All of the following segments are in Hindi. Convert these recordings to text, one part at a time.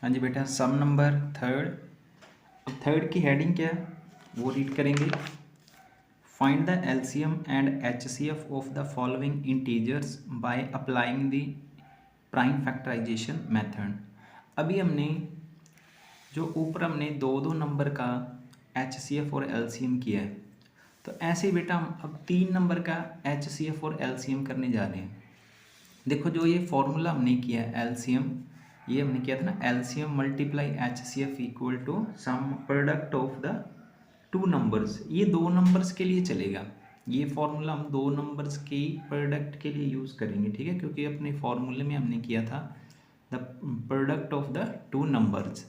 हाँ जी बेटा, सम नंबर थर्ड। अब थर्ड की हेडिंग क्या है वो रीड करेंगे। Find the LCM and HCF of the following integers by applying the prime factorisation method. अभी हमने जो ऊपर हमने दो दो नंबर का एचसीएफ और एलसीएम किया है, तो ऐसे ही बेटा हम अब तीन नंबर का एचसीएफ और एलसीएम करने जा रहे हैं। देखो जो ये फॉर्मूला हमने किया है एलसीएम, ये हमने किया था ना, LCM multiply H C F equal to sum product of the two numbers. ये दो नंबर्स के लिए चलेगा, ये फॉर्मूला हम दो नंबर्स के प्रोडक्ट के लिए यूज़ करेंगे, ठीक है, क्योंकि अपने फॉर्मूले में हमने किया था the product of the two numbers.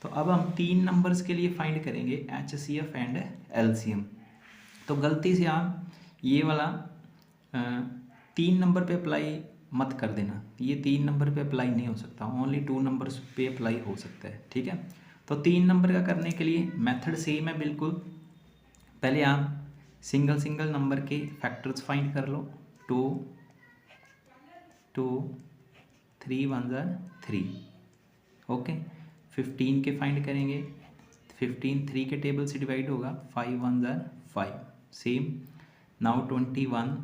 तो अब हम तीन नंबर्स के लिए फाइंड करेंगे H C F and LCM. तो गलती से आप ये वाला तीन नंबर पे अप्लाई मत कर देना, ये तीन नंबर पे अप्लाई नहीं हो सकता, ओनली टू नंबर्स पे अप्लाई हो सकता है, ठीक है। तो तीन नंबर का करने के लिए मेथड सेम है बिल्कुल। पहले आप सिंगल सिंगल नंबर के फैक्टर्स फाइंड कर लो। टू टू, थ्री वन ज़ार थ्री, ओके। 15 के फाइंड करेंगे, 15 थ्री के टेबल से डिवाइड होगा, 5 वन ज़ार 5, सेम। नाउ 21,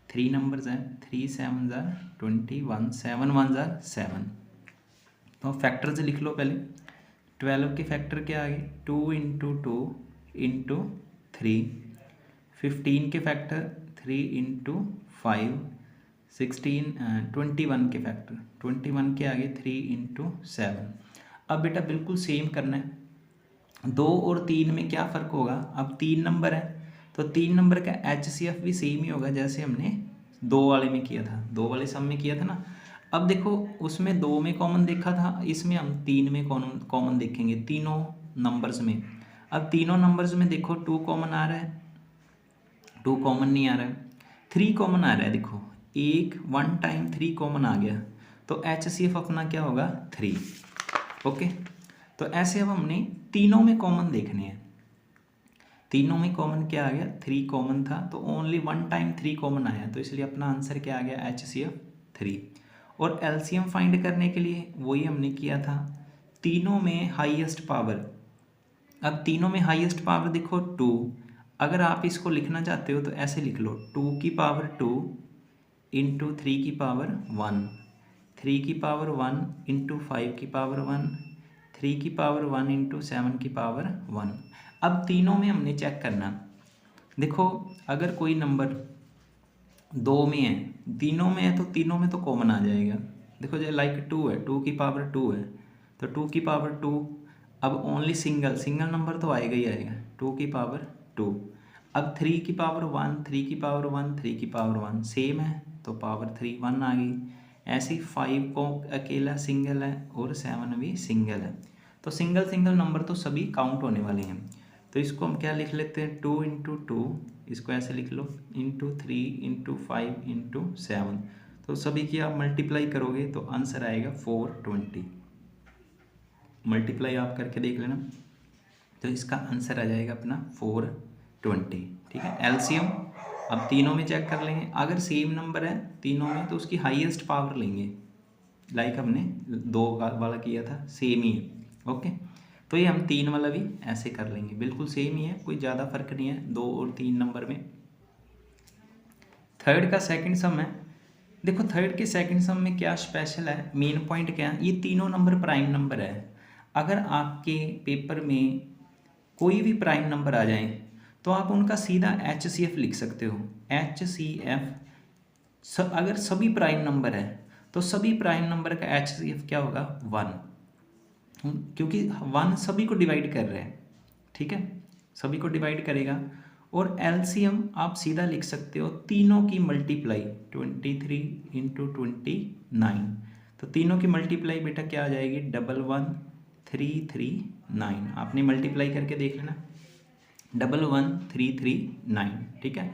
थ्री नंबर्स हैं, 3 7 ज़ार 21, 7 1 ज़ार 7। तो फैक्टर से लिख लो पहले। 12 के फैक्टर क्या आ गए, 2 इंटू टू इंटू थ्री। 15 के फैक्टर 3 इंटू 5। 21 के फैक्टर 21 के आगे 3 इंटू 7। अब बेटा बिल्कुल सेम करना है। दो और तीन में क्या फ़र्क होगा, अब तीन नंबर है तो तीन नंबर का एच सी एफ भी सेम ही होगा जैसे हमने दो वाले में किया था, दो वाले सम में किया था ना। अब देखो उसमें दो में कॉमन देखा था, इसमें हम तीन में कॉमन देखेंगे, तीनों नंबर्स में। अब तीनों नंबर्स में देखो टू कॉमन आ रहा है, टू कॉमन नहीं आ रहा है, थ्री कॉमन आ रहा है। देखो एक वन टाइम थ्री कॉमन आ गया, तो एच सी एफ अपना क्या होगा, थ्री, ओके। तो ऐसे अब हमने तीनों में कॉमन देखने हैं। तीनों में कॉमन क्या आ गया, थ्री कॉमन था, तो only one time three common आया, तो इसलिए अपना आंसर क्या आ गया, एच सी एफ थ्री। और एलसीएम फाइंड करने के लिए वही हमने किया था, तीनों में हाईएस्ट पावर। अब तीनों में हाईएस्ट पावर देखो टू, अगर आप इसको लिखना चाहते हो तो ऐसे लिख लो, टू की पावर टू इंटू थ्री की पावर वन, थ्री की पावर वन इंटू फाइव की पावर वन, थ्री की पावर वन इंटू सेवन की पावर वन। अब तीनों में हमने चेक करना, देखो अगर कोई नंबर दो में है, तीनों में है, तो तीनों में तो कॉमन आ जाएगा। देखो जो लाइक टू है, टू की पावर टू है, तो टू की पावर टू, अब ओनली सिंगल सिंगल नंबर तो आएगा ही आएगा, टू की पावर टू। अब थ्री की पावर वन, थ्री की पावर वन, थ्री की पावर वन सेम है, तो पावर थ्री वन आ गई। ऐसे ही फाइव को अकेला सिंगल है और सेवन भी सिंगल है, तो सिंगल सिंगल नंबर तो सभी काउंट होने वाले हैं। तो इसको हम क्या लिख लेते हैं, टू इंटू टू, इसको ऐसे लिख लो, into three into five into seven. तो सभी की आप मल्टीप्लाई करोगे तो आंसर आएगा 420। मल्टीप्लाई आप करके देख लेना, तो इसका आंसर आ जाएगा अपना 420, ठीक है। एलसीएम अब तीनों में चेक कर लेंगे, अगर सेम नंबर है तीनों में तो उसकी हाईएस्ट पावर लेंगे, लाइक हमने दो वाला किया था, सेम ही है, ओके। तो ये हम तीन वाला भी ऐसे कर लेंगे, बिल्कुल सेम ही है, कोई ज़्यादा फर्क नहीं है दो और तीन नंबर में। थर्ड का सेकंड सम है, देखो थर्ड के सेकंड सम में क्या स्पेशल है, मेन पॉइंट क्या है, ये तीनों नंबर प्राइम नंबर है। अगर आपके पेपर में कोई भी प्राइम नंबर आ जाए तो आप उनका सीधा एच सी एफ लिख सकते हो, एच सी एफ। अगर सभी प्राइम नंबर है तो सभी प्राइम नंबर का एच सी एफ क्या होगा, वन, क्योंकि वन सभी को डिवाइड कर रहे हैं, ठीक है, सभी को डिवाइड करेगा। और एलसीएम आप सीधा लिख सकते हो तीनों की मल्टीप्लाई, 23 इंटू 29, तो तीनों की मल्टीप्लाई बेटा क्या आ जाएगी, 11339। आपने मल्टीप्लाई करके देख लेना, 11339, ठीक है।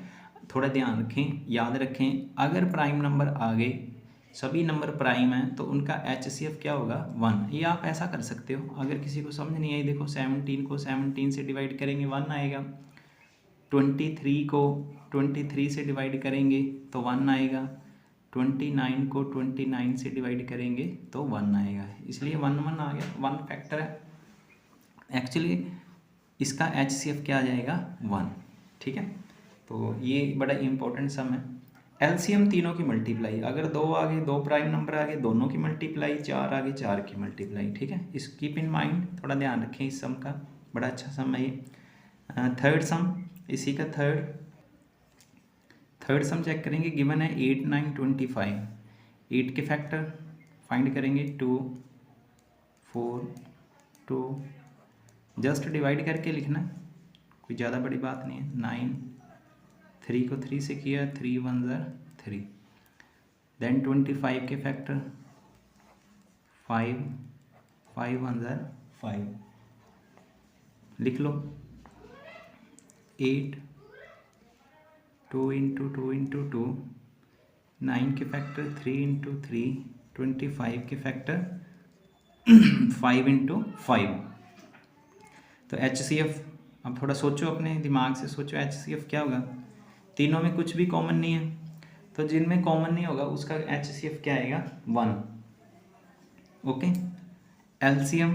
थोड़ा ध्यान रखें, याद रखें, अगर प्राइम नंबर आ गए, सभी नंबर प्राइम हैं, तो उनका एच सी एफ क्या होगा, वन। ये आप ऐसा कर सकते हो, अगर किसी को समझ नहीं आई, देखो 17 को 17 से डिवाइड करेंगे वन आएगा, 23 को 23 से डिवाइड करेंगे तो वन आएगा, 29 को 29 से डिवाइड करेंगे तो 1 आएगा, इसलिए 1 1 आ गया, 1 फैक्टर है। एक्चुअली इसका HCF क्या आ जाएगा 1, ठीक है। तो ये बड़ा इंपॉर्टेंट सम है। LCM तीनों की मल्टीप्लाई, अगर 2 आगे 2 प्राइम नंबर आगे दोनों की मल्टीप्लाई, 4 आगे 4 की मल्टीप्लाई, ठीक है। इस कीप इन माइंड, थोड़ा ध्यान रखें इस सम का, बड़ा अच्छा सम है ये। थर्ड सम, इसी का थर्ड सम चेक करेंगे। गिवन है 8 9 25, 8 के फैक्टर फाइंड करेंगे 2 4 2, जस्ट डिवाइड करके लिखना, कोई ज़्यादा बड़ी बात नहीं है। 9, 3 को 3 से किया, 3 1 3, देन 25 के फैक्टर 5 5 1 5, लिख लो 8 2 इंटू 2 इंटू 2, 9 के फैक्टर 3 इंटू 3, 25 के फैक्टर 5 इंटू 5। तो HCF, अब थोड़ा सोचो, अपने दिमाग से सोचो HCF क्या होगा। तीनों में कुछ भी कॉमन नहीं है, तो जिनमें कॉमन नहीं होगा उसका HCF क्या आएगा 1, ओके। LCM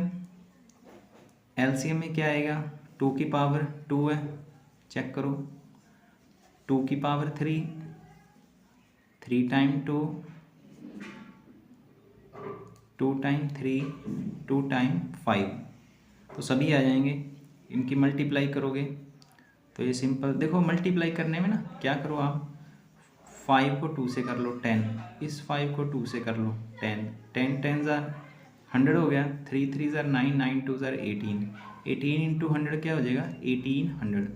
में क्या आएगा, 2 की पावर 2 है, चेक करो, 2 की पावर 3, 3 टाइम 2, 2 टाइम 3, 2 टाइम 5, तो सभी आ जाएंगे। इनकी मल्टीप्लाई करोगे तो ये सिंपल, देखो मल्टीप्लाई करने में ना क्या करो आप, 5 को 2 से कर लो 10, इस 5 को 2 से कर लो 10, 10 10 100 हो गया, 3 3 9, 9 2 18, 18 इंटू 100 क्या हो जाएगा 1800।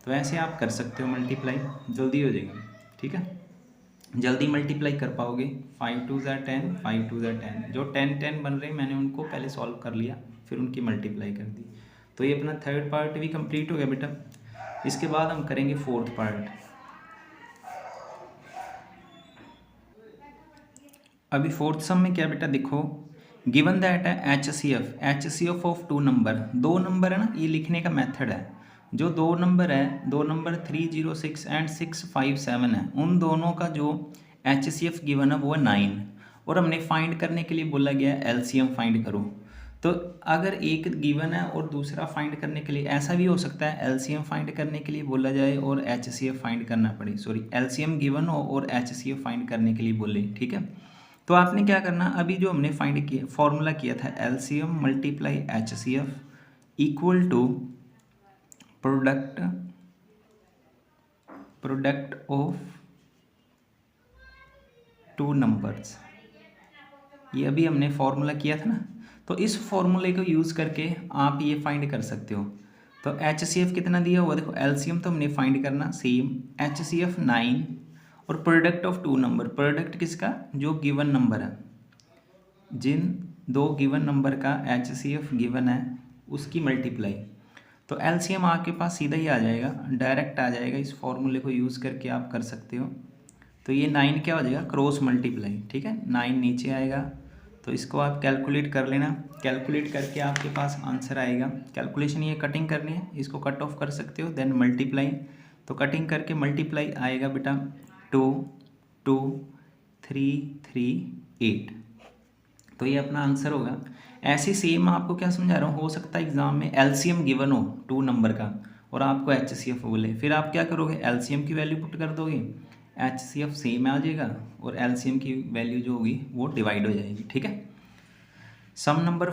तो ऐसे आप कर सकते हो मल्टीप्लाई, जल्दी हो जाएगा, ठीक है, जल्दी मल्टीप्लाई कर पाओगे। 5 2 10, 5 2 10, जो 10 10 बन रहे मैंने उनको पहले सॉल्व कर लिया, फिर उनकी मल्टीप्लाई कर दी। तो ये अपना थर्ड पार्ट भी कंप्लीट हो गया बेटा। इसके बाद हम करेंगे फोर्थ पार्ट। अभी फोर्थ सम में क्या बेटा, देखो गिवन दैट है HCF ऑफ 2 नंबर, 2 नंबर है ना, ये लिखने का मेथड है। जो 2 नंबर है, 2 नंबर 306 एंड 657 है, उन दोनों का जो HCF गिवन है वो है 9, और हमने फाइंड करने के लिए बोला गया है LCM फाइंड करो। तो अगर एक गिवन है और दूसरा फाइंड करने के लिए, ऐसा भी हो सकता है LCM फाइंड करने के लिए बोला जाए और HCF फाइंड करना पड़े, सॉरी LCM गिवन हो और HCF फाइंड करने के लिए बोले, ठीक है। तो आपने क्या करना, अभी जो हमने फाइंड किया फॉर्मूला किया था LCM multiply HCF equal to product of 2 numbers, ये अभी हमने फॉर्मूला किया था ना। तो इस फॉर्मूले को यूज़ करके आप ये फाइंड कर सकते हो। तो HCF कितना दिया हुआ, देखो LCM तो हमने फाइंड करना सेम, HCF 9 और प्रोडक्ट ऑफ 2 नंबर, प्रोडक्ट किसका, जो गिवन नंबर है, जिन 2 गिवन नंबर का HCF गिवन है उसकी मल्टीप्लाई। तो LCM आपके पास सीधा ही आ जाएगा, डायरेक्ट आ जाएगा, इस फॉर्मूले को यूज़ करके आप कर सकते हो। तो ये 9 क्या हो जाएगा, क्रॉस मल्टीप्लाई, ठीक है, 9 नीचे आएगा, तो इसको आप कैलकुलेट कर लेना, कैलकुलेट करके आपके पास आंसर आएगा। कैलकुलेशन ये कटिंग करनी है, इसको कट ऑफ कर सकते हो, देन मल्टीप्लाई, तो कटिंग करके मल्टीप्लाई आएगा बेटा 2 2 3 3 8, तो ये अपना आंसर होगा। ऐसे सेम आपको क्या समझा रहा हूँ, हो सकता है एग्जाम में LCM गिवन हो 2 नंबर का और आपको HCF बोले, फिर आप क्या करोगे, LCM की वैल्यू पुट कर दोगे, HCF सेम आ जाएगा और LCM की वैल्यू जो होगी वो डिवाइड हो जाएगी, ठीक है। सम नंबर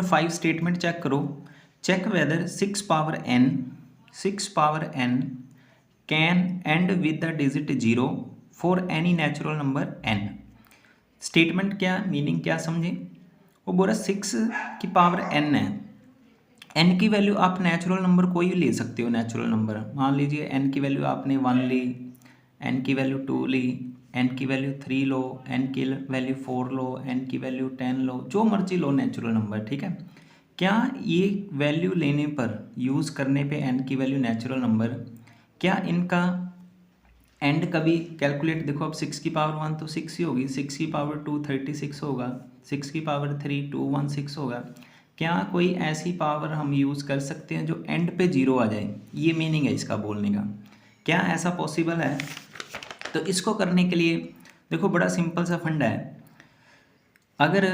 5 स्टेटमेंट चेक करो, check whether 6 power n can end with the digit 0 for any natural number n। Statement क्या, मीनिंग क्या समझे, वो बोला 6 की पावर n है, n की वैल्यू आप नेचुरल नंबर कोई भी ले सकते हो, नेचुरल नंबर मान लीजिए n की वैल्यू आपने 1 ली, n की वैल्यू 2 ली, n की वैल्यू 3 लो, n की वैल्यू 4 लो, n की वैल्यू 10 लो, जो मर्जी लो नेचुरल नंबर, ठीक है। क्या ये वैल्यू लेने पर, यूज़ करने पे n की वैल्यू नेचुरल नंबर, क्या इनका एंड कभी कैलकुलेट, देखो अब 6 की पावर 1 तो 6 ही होगी, 6 की पावर 2 36 होगा, 6 की पावर 3 216 होगा, क्या कोई ऐसी पावर हम यूज़ कर सकते हैं जो एंड पे 0 आ जाए, ये मीनिंग है इसका बोलने का। क्या ऐसा पॉसिबल है? तो इसको करने के लिए देखो बड़ा सिंपल सा फंडा है। अगर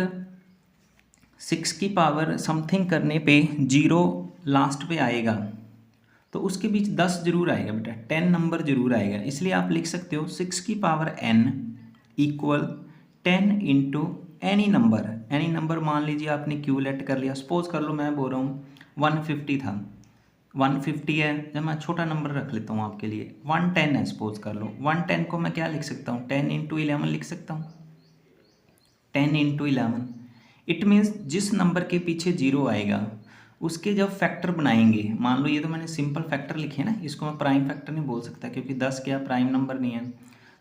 6 की पावर समथिंग करने पे 0 लास्ट पे आएगा तो उसके बीच 10 जरूर आएगा बेटा, 10 नंबर जरूर आएगा। इसलिए आप लिख सकते हो 6 की power n equal 10 into any number. Any number मान लीजिए आपने क्यू लेट कर लिया, सपोज कर लो मैं बोल रहा हूँ 150 था, 150 है, जब मैं छोटा नंबर रख लेता हूँ आपके लिए 110 है, सपोज कर लो 110 को मैं क्या लिख सकता हूँ 10 इंटू 11 लिख सकता हूँ, 10 इंटू 11। इट मीन्स जिस नंबर के पीछे 0 आएगा उसके जब फैक्टर बनाएंगे, मान लो ये तो मैंने सिंपल फैक्टर लिखे हैं ना, इसको मैं प्राइम फैक्टर नहीं बोल सकता क्योंकि 10 क्या प्राइम नंबर नहीं है,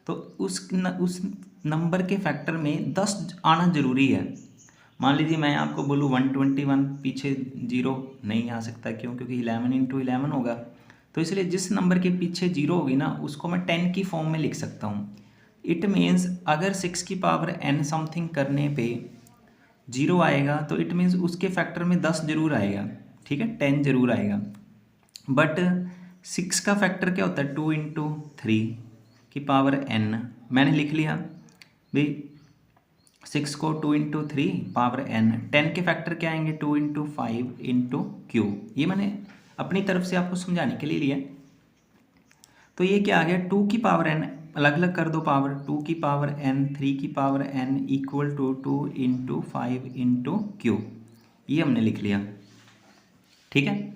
तो उस नंबर के फैक्टर में 10 आना जरूरी है। मान लीजिए मैं आपको बोलूँ 121, पीछे 0 नहीं आ सकता, क्यों? क्योंकि 11 इंटू 11 होगा। तो इसलिए जिस नंबर के पीछे 0 होगी ना उसको मैं 10 की फॉर्म में लिख सकता हूँ। इट मीन्स अगर 6 की पावर n समथिंग करने पे 0 आएगा तो इट मीन्स उसके फैक्टर में 10 जरूर आएगा, ठीक है, 10 जरूर आएगा। बट 6 का फैक्टर क्या होता है 2 इंटू 3 की पावर n, मैंने लिख लिया भाई 6 को 2 इंटू 3 पावर n, 10 के फैक्टर क्या आएंगे 2 इंटू 5 इंटू क्यू। ये मैंने अपनी तरफ से आपको समझाने के लिए लिया। तो ये क्या आ गया 2 की पावर n, अलग अलग कर दो पावर, 2 की पावर n, 3 की power n equal to 2 into 5 into Q, ये हमने लिख लिया, ठीक है।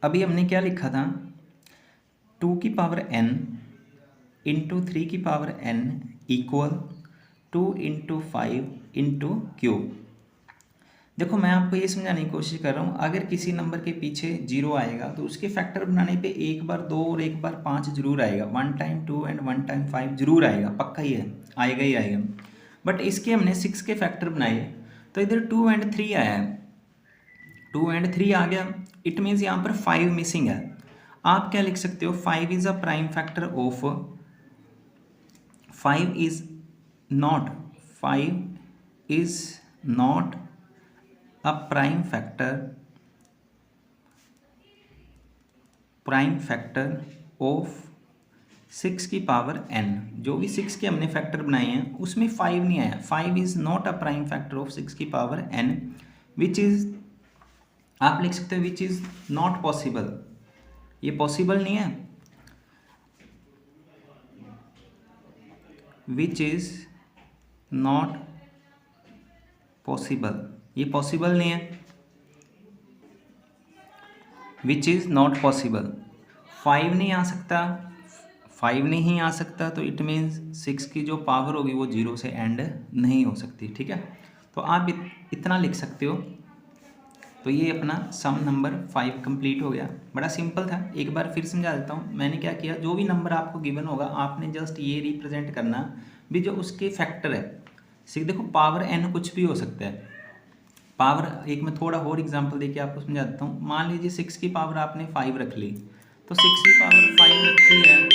अभी हमने क्या लिखा था 2 की पावर n इंटू 3 की power n equal 2 into 5 into Q. देखो मैं आपको ये समझाने की कोशिश कर रहा हूँ, अगर किसी नंबर के पीछे 0 आएगा तो उसके फैक्टर बनाने पे एक बार 2 और एक बार 5 जरूर आएगा, 1 टाइम 2 एंड 1 टाइम 5 जरूर आएगा, पक्का ही है, आएगा ही आएगा। बट इसके हमने 6 के फैक्टर बनाए तो इधर 2 एंड 3 आया है, 2 एंड 3 आ गया, इट मीन्स यहाँ पर 5 मिसिंग है। आप क्या लिख सकते हो 5 is a prime factor of 5 is not a prime factor of 6 की पावर n। जो भी 6 के हमने फैक्टर बनाए हैं उसमें 5 नहीं आया, 5 is not a prime factor of 6 की पावर n, विच इज आप लिख सकते हो विच इज नॉट पॉसिबल, ये पॉसिबल नहीं है, विच इज नॉट पॉसिबल, ये पॉसिबल नहीं है, विच इज़ नॉट पॉसिबल। 5 नहीं आ सकता, 5 नहीं आ सकता तो इट मीन्स 6 की जो पावर होगी वो 0 से एंड नहीं हो सकती, ठीक है। तो आप इतना लिख सकते हो। तो ये अपना सम नंबर 5 कंप्लीट हो गया, बड़ा सिंपल था। एक बार फिर समझा देता हूँ मैंने क्या किया, जो भी नंबर आपको गिवन होगा आपने जस्ट ये रिप्रेजेंट करना भी जो उसके फैक्टर है। देखो पावर n कुछ भी हो सकता है, पावर एक मैं थोड़ा और एग्जांपल देके आपको समझा देता हूँ। मान लीजिए 6 की पावर आपने 5 रख ली, तो 6 की पावर 5 रखी है